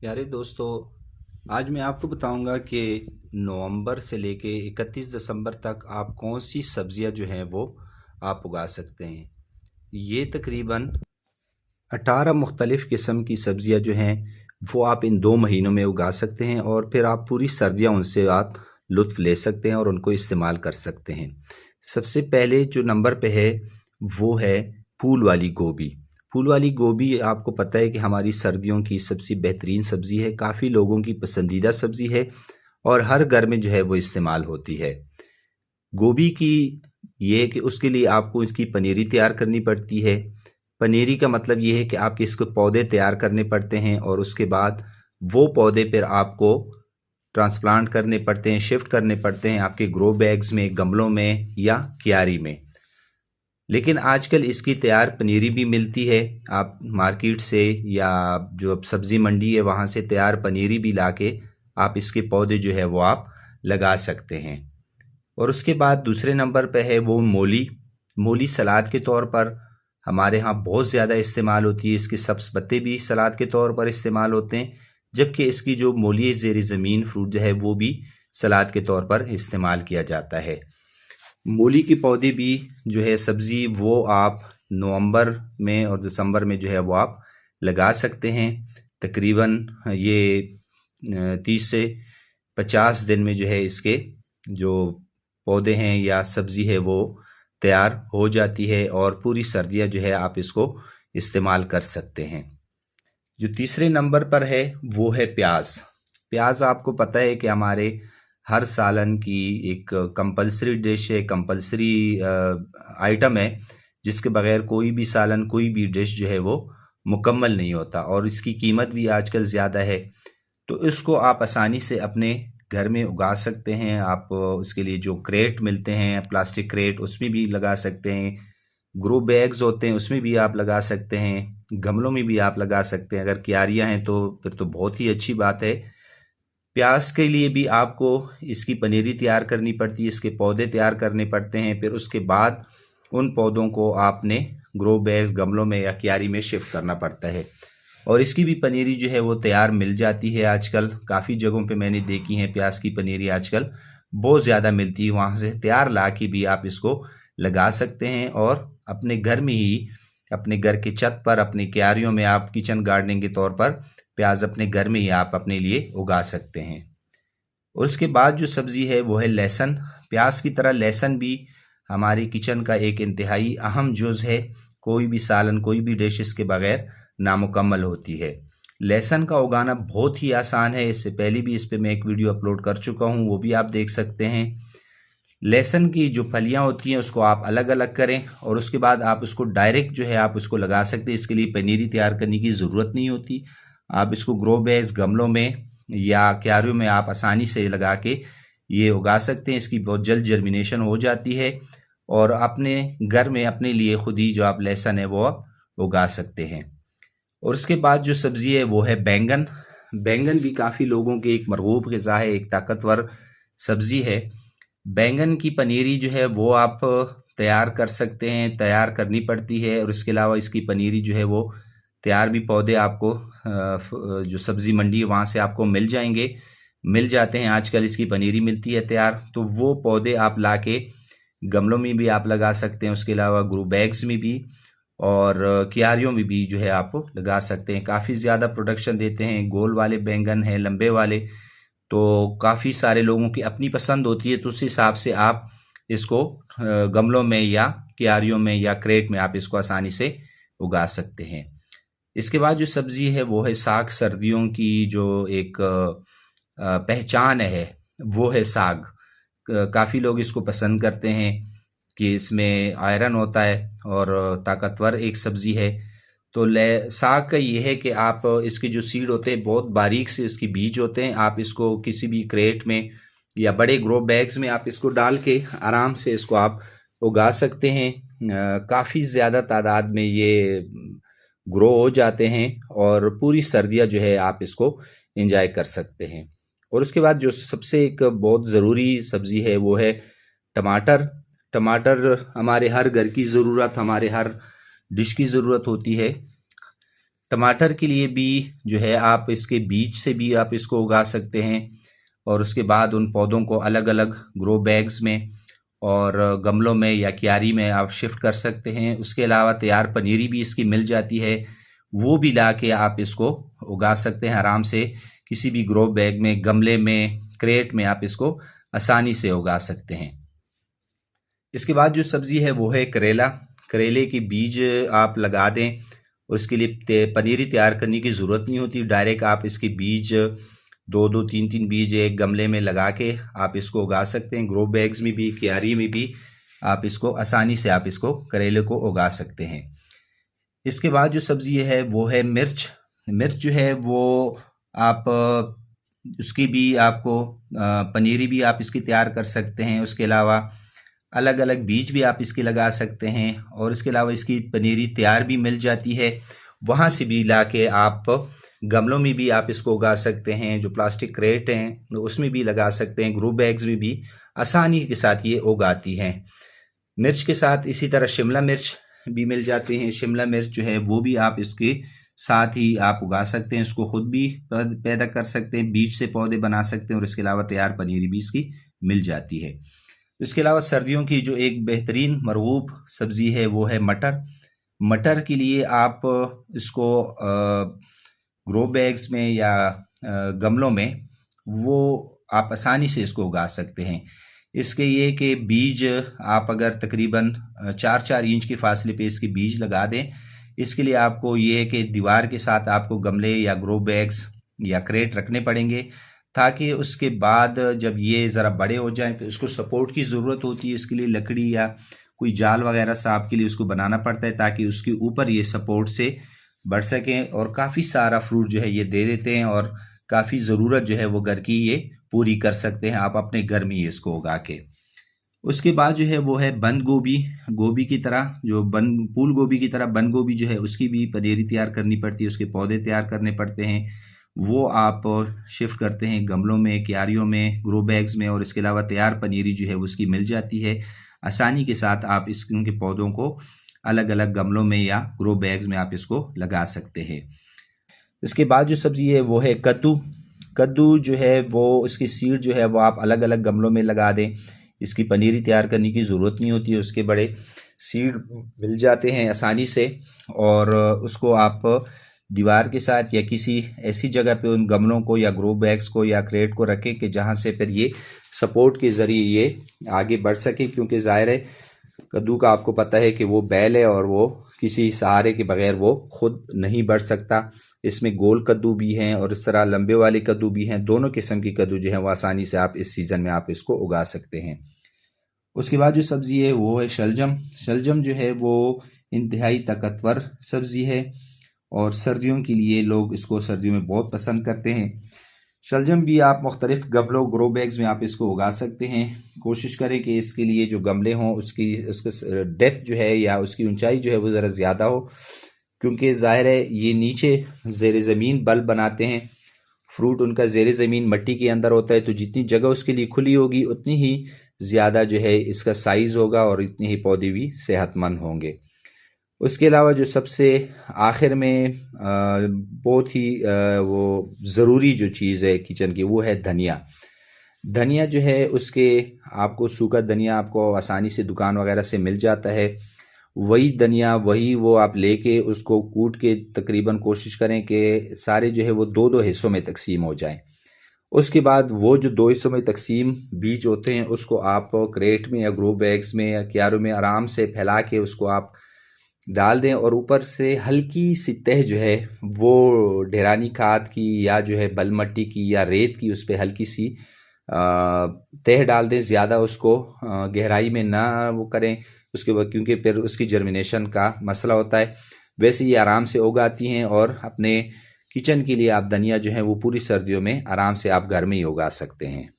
प्यारे दोस्तों, आज मैं आपको बताऊंगा कि नवंबर से लेके 31 दिसंबर तक आप कौन सी सब्जियां जो हैं वो आप उगा सकते हैं। ये तकरीबन 18 मुख्तलिफ़ किस्म की सब्जियां जो हैं वो आप इन 2 महीनों में उगा सकते हैं और फिर आप पूरी सर्दियां उनसे आप लुत्फ़ ले सकते हैं और उनको इस्तेमाल कर सकते हैं। सबसे पहले जो नंबर पे है वो है फूल वाली गोभी। फूल वाली गोभी आपको पता है कि हमारी सर्दियों की सबसे बेहतरीन सब्ज़ी है, काफ़ी लोगों की पसंदीदा सब्ज़ी है और हर घर में जो है वो इस्तेमाल होती है। गोभी की ये है कि उसके लिए आपको इसकी पनीरी तैयार करनी पड़ती है। पनीरी का मतलब ये है कि आपके इसके पौधे तैयार करने पड़ते हैं और उसके बाद वो पौधे फिर आपको ट्रांसप्लांट करने पड़ते हैं, शिफ्ट करने पड़ते हैं आपके ग्रो बैग्स में, गमलों में या क्यारी में। लेकिन आजकल इसकी तैयार पनीरी भी मिलती है, आप मार्केट से या जो अब सब्ज़ी मंडी है वहाँ से तैयार पनीरी भी लाके आप इसके पौधे जो है वो आप लगा सकते हैं। और उसके बाद दूसरे नंबर पे है वो मूली। मूली सलाद के तौर पर हमारे यहाँ बहुत ज़्यादा इस्तेमाल होती है, इसके सब्ज़ पत्ते भी सलाद के तौर पर इस्तेमाल होते हैं, जबकि इसकी जो मूली ज़ेर ज़मीन फ्रूट जो है वो भी सलाद के तौर पर इस्तेमाल किया जाता है। मूली के पौधे भी जो है सब्ज़ी वो आप नवंबर में और दिसंबर में जो है वो आप लगा सकते हैं। तकरीबन ये 30 से 50 दिन में जो है इसके जो पौधे हैं या सब्ज़ी है वो तैयार हो जाती है और पूरी सर्दियाँ जो है आप इसको इस्तेमाल कर सकते हैं। जो तीसरे नंबर पर है वो है प्याज। प्याज आपको पता है कि हमारे हर सालन की एक कंपलसरी डिश है, कंपलसरी आइटम है, जिसके बगैर कोई भी सालन, कोई भी डिश जो है वो मुकम्मल नहीं होता और इसकी कीमत भी आजकल ज़्यादा है। तो इसको आप आसानी से अपने घर में उगा सकते हैं। आप उसके लिए जो क्रेट मिलते हैं, प्लास्टिक क्रेट, उसमें भी लगा सकते हैं। ग्रो बैग्स होते हैं उसमें भी आप लगा सकते हैं, गमलों में भी आप लगा सकते हैं। अगर क्यारियां हैं तो फिर तो बहुत ही अच्छी बात है। प्याज के लिए भी आपको इसकी पनीरी तैयार करनी पड़ती है, इसके पौधे तैयार करने पड़ते हैं, फिर उसके बाद उन पौधों को आपने ग्रो बैग्स, गमलों में या क्यारी में शिफ्ट करना पड़ता है और इसकी भी पनीरी जो है वो तैयार मिल जाती है। आजकल काफ़ी जगहों पे मैंने देखी है प्याज की पनीरी आजकल बहुत ज़्यादा मिलती है, वहाँ से तैयार ला के भी आप इसको लगा सकते हैं और अपने घर में ही, अपने घर की छत पर, अपनी क्यारियों में आप किचन गार्डनिंग के तौर पर प्याज अपने घर में ही आप अपने लिए उगा सकते हैं। और उसके बाद जो सब्ज़ी है वो है लहसुन। प्याज की तरह लहसुन भी हमारी किचन का एक इंतहाई अहम जुज़ है। कोई भी सालन, कोई भी डिश इसके बगैर नामुकम्मल होती है। लहसुन का उगाना बहुत ही आसान है, इससे पहले भी इस पे मैं एक वीडियो अपलोड कर चुका हूँ, वो भी आप देख सकते हैं। लहसुन की जो फलियां होती हैं उसको आप अलग अलग करें और उसके बाद आप उसको डायरेक्ट जो है आप उसको लगा सकते हैं। इसके लिए पनीरी तैयार करने की ज़रूरत नहीं होती। आप इसको ग्रो बैग्स, गमलों में या क्यारियों में आप आसानी से लगा के ये उगा सकते हैं। इसकी बहुत जल्द जर्मिनेशन हो जाती है और अपने घर में अपने लिए खुद ही जो आप लहसुन है वो आप उगा सकते हैं। और उसके बाद जो सब्ज़ी है वो है बैंगन। बैंगन भी काफ़ी लोगों के एक मरगूब ग़िज़ा है, एक ताकतवर सब्ज़ी है। बैंगन की पनीरी जो है वो आप तैयार कर सकते हैं, तैयार करनी पड़ती है और इसके अलावा इसकी पनीरी जो है वो तैयार भी पौधे आपको जो सब्ज़ी मंडी है वहाँ से आपको मिल जाएंगे, मिल जाते हैं। आजकल इसकी पनीरी मिलती है तैयार, तो वो पौधे आप लाके गमलों में भी आप लगा सकते हैं, उसके अलावा ग्रो बैग्स में भी और क्यारियों में भी जो है आप लगा सकते हैं। काफ़ी ज़्यादा प्रोडक्शन देते हैं। गोल वाले बैंगन हैं, लंबे वाले, तो काफ़ी सारे लोगों की अपनी पसंद होती है, तो उस हिसाब से आप इसको गमलों में या क्यारियों में या क्रेट में आप इसको आसानी से उगा सकते हैं। इसके बाद जो सब्ज़ी है वो है साग। सर्दियों की जो एक पहचान है वो है साग। काफ़ी लोग इसको पसंद करते हैं कि इसमें आयरन होता है और ताकतवर एक सब्ज़ी है। तो ले साग का ये है कि आप इसके जो सीड होते हैं बहुत बारीक से इसके बीज होते हैं। आप इसको किसी भी क्रेट में या बड़े ग्रो बैग्स में आप इसको डाल के आराम से इसको आप उगा सकते हैं। काफ़ी ज़्यादा तादाद में ये ग्रो हो जाते हैं और पूरी सर्दियाँ जो है आप इसको एंजॉय कर सकते हैं। और उसके बाद जो सबसे एक बहुत ज़रूरी सब्ज़ी है वो है टमाटर। टमाटर हमारे हर घर की ज़रूरत, हमारे हर डिश की ज़रूरत होती है। टमाटर के लिए भी जो है आप इसके बीज से भी आप इसको उगा सकते हैं और उसके बाद उन पौधों को अलग अलग ग्रो बैग्स में और गमलों में या क्यारी में आप शिफ्ट कर सकते हैं। उसके अलावा तैयार पनीरी भी इसकी मिल जाती है, वो भी ला के आप इसको उगा सकते हैं आराम से। किसी भी ग्रो बैग में, गमले में, क्रेट में आप इसको आसानी से उगा सकते हैं। इसके बाद जो सब्ज़ी है वो है करेला। करेले के बीज आप लगा दें, उसके लिए पनीरी तैयार करने की ज़रूरत नहीं होती। डायरेक्ट आप इसके बीज दो दो तीन तीन बीज एक गमले में लगा के आप इसको उगा सकते हैं। ग्रो बैग्स में भी, क्यारी में भी आप इसको आसानी से आप इसको करेले को उगा सकते हैं। इसके बाद जो सब्ज़ी है वो है मिर्च। मिर्च जो है वो आप उसकी भी आपको पनीरी भी आप इसकी तैयार कर सकते हैं। उसके अलावा अलग अलग बीज भी आप इसके लगा सकते हैं और इसके अलावा इसकी पनीरी तैयार भी मिल जाती है, वहाँ से भी ला के आप गमलों में भी आप इसको उगा सकते हैं। जो प्लास्टिक क्रेट हैं उसमें भी लगा सकते हैं, ग्रो बैग्स में भी आसानी के साथ ये उगाती हैं। मिर्च के साथ इसी तरह शिमला मिर्च भी मिल जाते हैं। शिमला मिर्च जो है वो भी आप इसके साथ ही आप उगा सकते हैं, इसको खुद भी पैदा कर सकते हैं, बीज से पौधे बना सकते हैं और इसके अलावा तैयार पनीरी भी इसकी मिल जाती है। इसके अलावा सर्दियों की जो एक बेहतरीन मरगूब सब्ज़ी है वो है मटर। मटर के लिए आप इसको ग्रो बैग्स में या गमलों में वो आप आसानी से इसको उगा सकते हैं। इसके ये कि बीज आप अगर तकरीबन 4-4 इंच के फासले पे इसके बीज लगा दें। इसके लिए आपको ये है कि दीवार के साथ आपको गमले या ग्रो बैग्स या क्रेट रखने पड़ेंगे, ताकि उसके बाद जब ये ज़रा बड़े हो जाएं तो इसको सपोर्ट की ज़रूरत होती है। इसके लिए लकड़ी या कोई जाल वगैरह सांप के लिए उसको बनाना पड़ता है, ताकि उसके ऊपर ये सपोर्ट से बढ़ सकें और काफ़ी सारा फ्रूट जो है ये दे देते हैं और काफ़ी ज़रूरत जो है वो घर की ये पूरी कर सकते हैं आप अपने घर में इसको उगा के। उसके बाद जो है वो है बंद गोभी। गोभी की तरह जो फूल गोभी की तरह बंद गोभी जो है उसकी भी पनीरी तैयार करनी पड़ती है, उसके पौधे तैयार करने पड़ते हैं। वो आप शिफ्ट करते हैं गमलों में, क्यारियों में, ग्रो बैग्स में और इसके अलावा तैयार पनीरी जो है उसकी मिल जाती है। आसानी के साथ आप उनके पौधों को अलग अलग गमलों में या ग्रो बैग्स में आप इसको लगा सकते हैं। इसके बाद जो सब्ज़ी है वो है कद्दू। कद्दू जो है वो उसकी सीड जो है वो आप अलग अलग गमलों में लगा दें, इसकी पनीरी तैयार करने की ज़रूरत नहीं होती है। उसके बड़े सीड मिल जाते हैं आसानी से और उसको आप दीवार के साथ या किसी ऐसी जगह पे उन गमलों को या ग्रो बैग्स को या क्रेट को रखें कि जहाँ से फिर ये सपोर्ट के ज़रिए ये आगे बढ़ सके, क्योंकि ज़ाहिर है कद्दू का आपको पता है कि वो बैल है और वो किसी सहारे के बगैर वो खुद नहीं बढ़ सकता। इसमें गोल कद्दू भी हैं और इस तरह लंबे वाले कद्दू भी हैं। दोनों किस्म की कद्दू जो है वो आसानी से आप इस सीज़न में आप इसको उगा सकते हैं। उसके बाद जो सब्ज़ी है वो है शलजम। शलजम जो है वो इंतहाई ताकतवर सब्ज़ी है और सर्दियों के लिए लोग इसको सर्दियों में बहुत पसंद करते हैं। शलजम भी आप मुख्तलिफ गमलों, ग्रो बैग्स में आप इसको उगा सकते हैं। कोशिश करें कि इसके लिए जो गमले हों उसका डेप्थ जो है या उसकी ऊंचाई जो है वो ज़रा ज़्यादा हो, क्योंकि ज़ाहिर है ये नीचे ज़ेर ज़मीन बल्ब बनाते हैं। फ्रूट उनका ज़ेर ज़मीन मट्टी के अंदर होता है, तो जितनी जगह उसके लिए खुली होगी उतनी ही ज़्यादा जो है इसका साइज़ होगा और इतनी ही पौधे भी सेहतमंद होंगे। उसके अलावा जो सबसे आखिर में बहुत ही वो ज़रूरी जो चीज़ है किचन की वो है धनिया। धनिया जो है उसके आपको सूखा धनिया आपको आसानी से दुकान वगैरह से मिल जाता है। वही धनिया वो आप लेके उसको कूट के तकरीबन कोशिश करें कि सारे जो है वो 2-2 हिस्सों में तकसीम हो जाएं। उसके बाद वो जो 2 हिस्सों में तकसीम बीज होते हैं उसको आप क्रेट में या ग्रो बैग्स में या क्यारों में आराम से फैला के उसको आप डाल दें और ऊपर से हल्की सी तह जो है वो ढेरानी खाद की या जो है बल मट्टी की या रेत की उस पर हल्की सी तह डाल दें। ज़्यादा उसको गहराई में ना वो करें उसके बाद, क्योंकि फिर उसकी जर्मिनेशन का मसला होता है। वैसे ये आराम से उगाती हैं और अपने किचन के लिए आप धनिया जो है वो पूरी सर्दियों में आराम से आप घर में ही उगा सकते हैं।